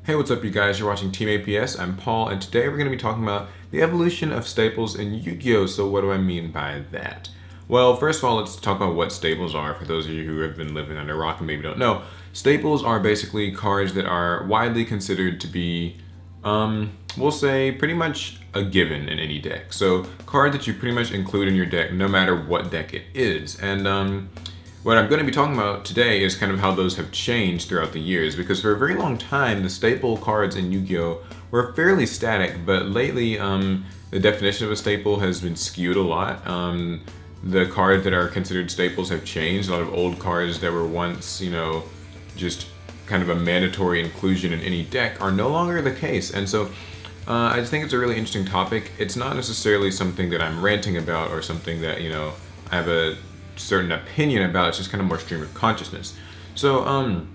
Hey, what's up, you guys? You're watching Team APS. I'm Paul, and today we're going to be talking about the evolution of staples in Yu-Gi-Oh! So what do I mean by that? Well, first of all, let's talk about what staples are for those of you who have been living under a rock and maybe don't know. Staples are basically cards that are widely considered to be, we'll say, pretty much a given in any deck. So, cards that you pretty much include in your deck no matter what deck it is. And, what I'm going to be talking about today is kind of how those have changed throughout the years, because for a very long time, the staple cards in Yu-Gi-Oh! Were fairly static, but lately, the definition of a staple has been skewed a lot. The cards that are considered staples have changed. A lot of old cards that were once, just kind of a mandatory inclusion in any deck are no longer the case. And so, I just think it's a really interesting topic. It's not necessarily something that I'm ranting about or something that, I have a certain opinion about. It's just kind of more stream of consciousness. So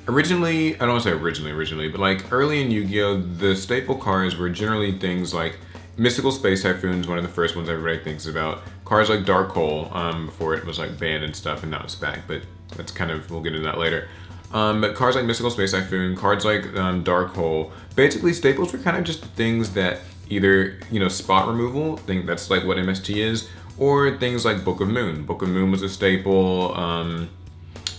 originally, I don't want to say originally, but like early in Yu-Gi-Oh, the staple cards were generally things like Mystical Space Typhoon's one of the first ones everybody thinks about. Cards like Dark Hole, before it was like banned and stuff, and now it's back, but that's kind of, we'll get into that later. But cards like Mystical Space Typhoon, cards like Dark Hole, basically staples were kind of just things that either, spot removal, think that's like what MST is, or things like Book of Moon. Book of Moon was a staple.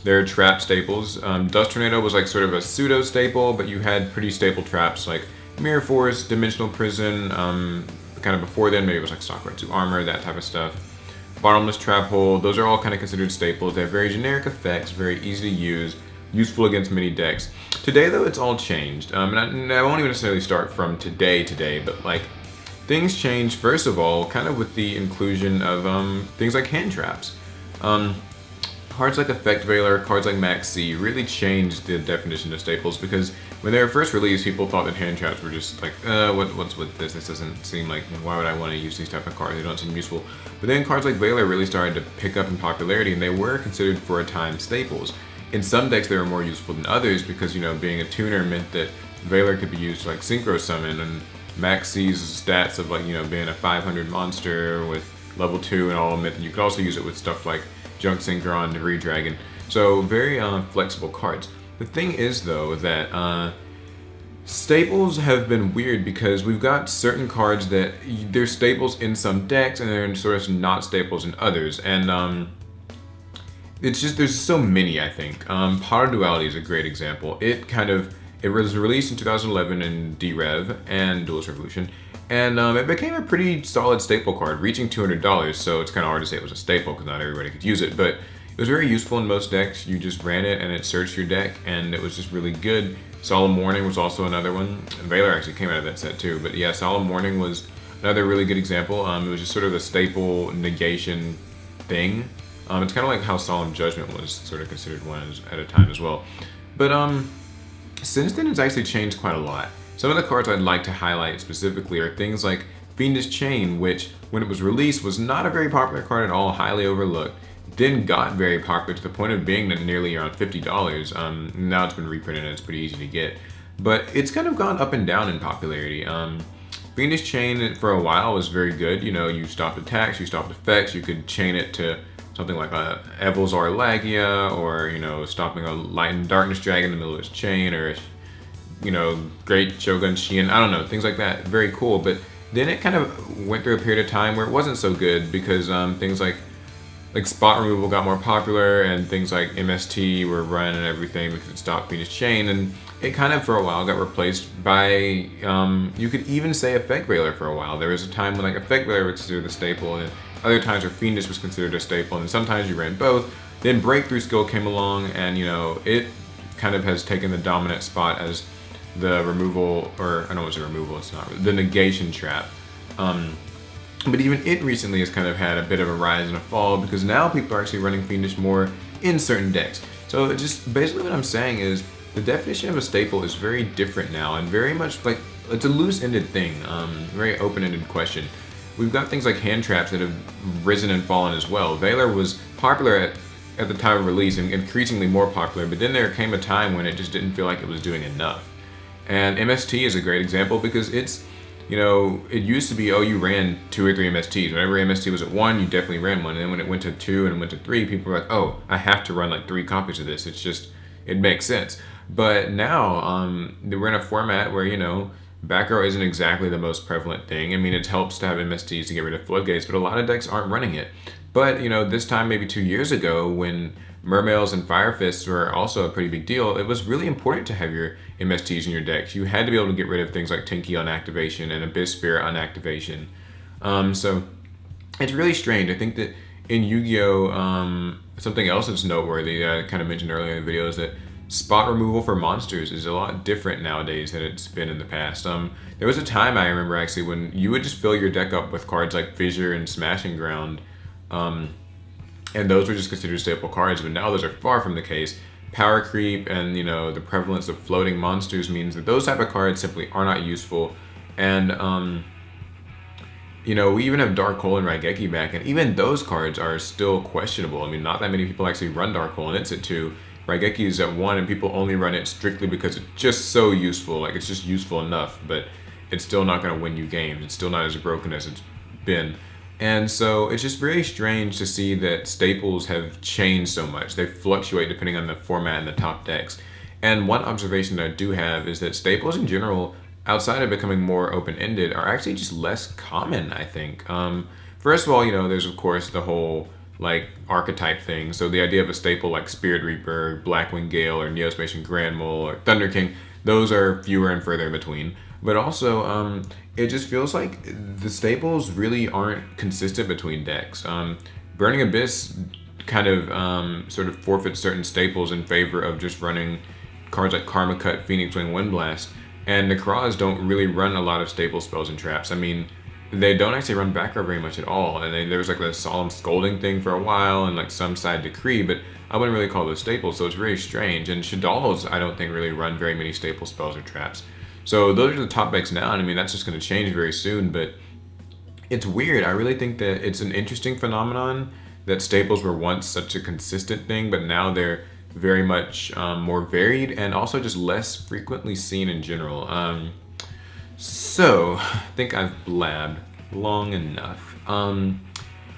There are trap staples. Dust Tornado was like sort of a pseudo staple, but you had pretty staple traps like Mirror Force, Dimensional Prison. Kind of before then, maybe it was like Sakuretsu Armor, that type of stuff. Bottomless Trap Hole. Those are all kind of considered staples. They have very generic effects, very easy to use, useful against many decks. Today, though, it's all changed. And I won't even necessarily start from today, but like, things change, first of all, kind of with the inclusion of things like hand traps. Cards like Effect Veiler, cards like Max C really changed the definition of staples, because when they were first released, people thought that hand traps were just like, what's with this? This doesn't seem like, why would I want to use these type of cards? They don't seem useful. But then cards like Veiler really started to pick up in popularity, and they were considered for a time staples. In some decks, they were more useful than others because, being a tuner meant that Veiler could be used to like Synchro Summon, and Max C's stats of like, being a 500 monster with level 2 and all meant that you could also use it with stuff like Junk Synchron, Redragon. So very flexible cards. The thing is though that staples have been weird because we've got certain cards that they're staples in some decks and they're sort of not staples in others. And it's just, there's so many, I think. Power Duality is a great example. It was released in 2011 in D-Rev and Duelist Revolution, and it became a pretty solid staple card, reaching $200, so it's kind of hard to say it was a staple because not everybody could use it, but it was very useful in most decks. You just ran it and it searched your deck, and it was just really good. Solemn Warning was also another one. Veiler actually came out of that set too, but yeah, Solemn Warning was another really good example. It was just sort of a staple negation thing. It's kind of like how Solemn Judgment was sort of considered one at a time as well. But since then, it's actually changed quite a lot. Some of the cards I'd like to highlight specifically are things like Fiendish Chain, which, when it was released, was not a very popular card at all, highly overlooked. Then got very popular to the point of being nearly around $50. Now it's been reprinted and it's pretty easy to get. But it's kind of gone up and down in popularity. Fiendish Chain, for a while, was very good. You stopped attacks, you stopped effects, you could chain it to something like a Evilzar Lagia, or, stopping a Light and Darkness Dragon in the middle of its chain, or, Great Shogun Shien, I don't know, things like that. Very cool. But then it kind of went through a period of time where it wasn't so good because things like spot removal got more popular, and things like MST were run and everything because it stopped Fiendish Chain, and it kind of for a while got replaced by, you could even say Effect Veiler for a while. There was a time when like Effect Veiler was considered a staple, and other times where Fiendish was considered a staple, and sometimes you ran both. Then Breakthrough Skill came along, and it kind of has taken the dominant spot as the removal, or I don't want to say removal, it's not, the negation trap. But even it recently has kind of had a bit of a rise and a fall because now people are actually running Fiendish more in certain decks. So just basically what I'm saying is the definition of a staple is very different now, and very much like, it's a loose-ended thing, very open-ended question. We've got things like hand traps that have risen and fallen as well. Veiler was popular at the time of release and increasingly more popular, but then there came a time when it just didn't feel like it was doing enough. And MST is a great example because it's, it used to be, you ran 2 or 3 MSTs. Whenever MST was at 1, you definitely ran one. And then when it went to 2 and it went to 3, people were like, I have to run like 3 copies of this. It's just, it makes sense. But now we're in a format where, back row isn't exactly the most prevalent thing. I mean, it helps to have MSTs to get rid of floodgates, but a lot of decks aren't running it. But, this time, maybe 2 years ago, when Mermails and Fire Fists were also a pretty big deal, it was really important to have your MSTs in your decks. You had to be able to get rid of things like Tinky on activation and Abyss Sphere on activation. So it's really strange. I think that in Yu-Gi-Oh, something else that's noteworthy, I kind of mentioned earlier in the video, is that spot removal for monsters is a lot different nowadays than it's been in the past. There was a time I remember actually when you would just fill your deck up with cards like Fissure and Smashing Ground, and those were just considered staple cards, but now those are far from the case. Power creep and the prevalence of floating monsters means that those type of cards simply are not useful. And we even have Dark Hole and Raigeki back, and even those cards are still questionable. I mean, not that many people actually run Dark Hole, and it's at 2. Raigeki is at 1, and people only run it strictly because it's just so useful. Like, it's just useful enough, but it's still not going to win you games. It's still not as broken as it's been. And so it's just very strange to see that staples have changed so much. They fluctuate depending on the format and the top decks. And one observation that I do have is that staples in general, outside of becoming more open-ended, are actually just less common, I think. First of all, there's of course the whole like archetype thing. So the idea of a staple like Spirit Reaper, Blackwing Gale, or Neospatian Grand Mole, or Thunder King, those are fewer and further in between. But also, it just feels like the staples really aren't consistent between decks. Burning Abyss kind of sort of forfeits certain staples in favor of just running cards like Karma Cut, Phoenix Wing, Wind Blast. And Necroz don't really run a lot of staple spells and traps. I mean, they don't actually run back row very much at all. And there was like the Solemn Scolding thing for a while and like some side decree, but I wouldn't really call those staples, so it's really strange. And Shadalls, I don't think really run very many staple spells or traps. So those are the top decks now, and I mean, that's just going to change very soon, but it's weird. I really think that it's an interesting phenomenon that staples were once such a consistent thing, but now they're very much more varied and also just less frequently seen in general. So I think I've blabbed long enough.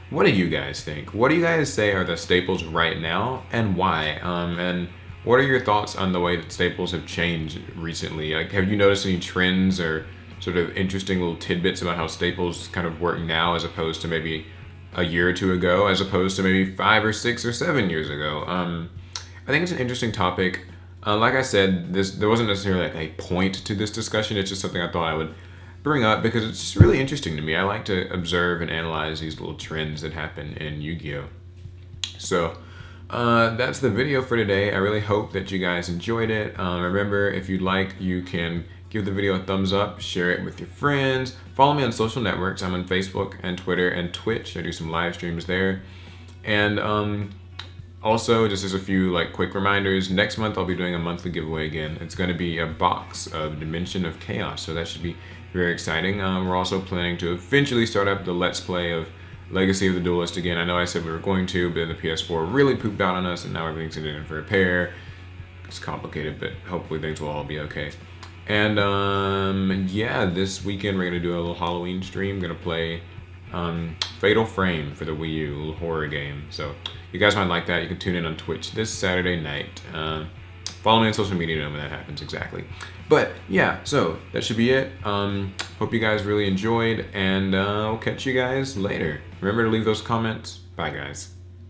What do you guys think? What do you guys say are the staples right now, and why? And what are your thoughts on the way that staples have changed recently? Like, have you noticed any trends or sort of interesting little tidbits about how staples kind of work now as opposed to maybe a year or two ago, as opposed to maybe 5 or 6 or 7 years ago? I think it's an interesting topic. Like I said, there wasn't necessarily like a point to this discussion. It's just something I thought I would bring up because it's just really interesting to me. I like to observe and analyze these little trends that happen in Yu-Gi-Oh! So that's the video for today. I really hope that you guys enjoyed it. Remember, if you'd like, you can give the video a thumbs up, share it with your friends, follow me on social networks. I'm on Facebook and Twitter and Twitch. I do some live streams there. And also, just as a few like quick reminders, next month I'll be doing a monthly giveaway again. It's going to be a box of Dimension of Chaos, so that should be very exciting. We're also planning to eventually start up the Let's Play of Legacy of the Duelist again. I know I said we were going to, but then the PS4 really pooped out on us, and now everything's in for repair. It's complicated, but hopefully things will all be okay. And yeah, this weekend we're gonna do a little Halloween stream. Gonna play Fatal Frame for the Wii U, a little horror game. So you guys might like that. You can tune in on Twitch this Saturday night. Follow me on social media to know when that happens exactly. But yeah, so that should be it. Hope you guys really enjoyed, and I'll catch you guys later. Remember to leave those comments. Bye, guys.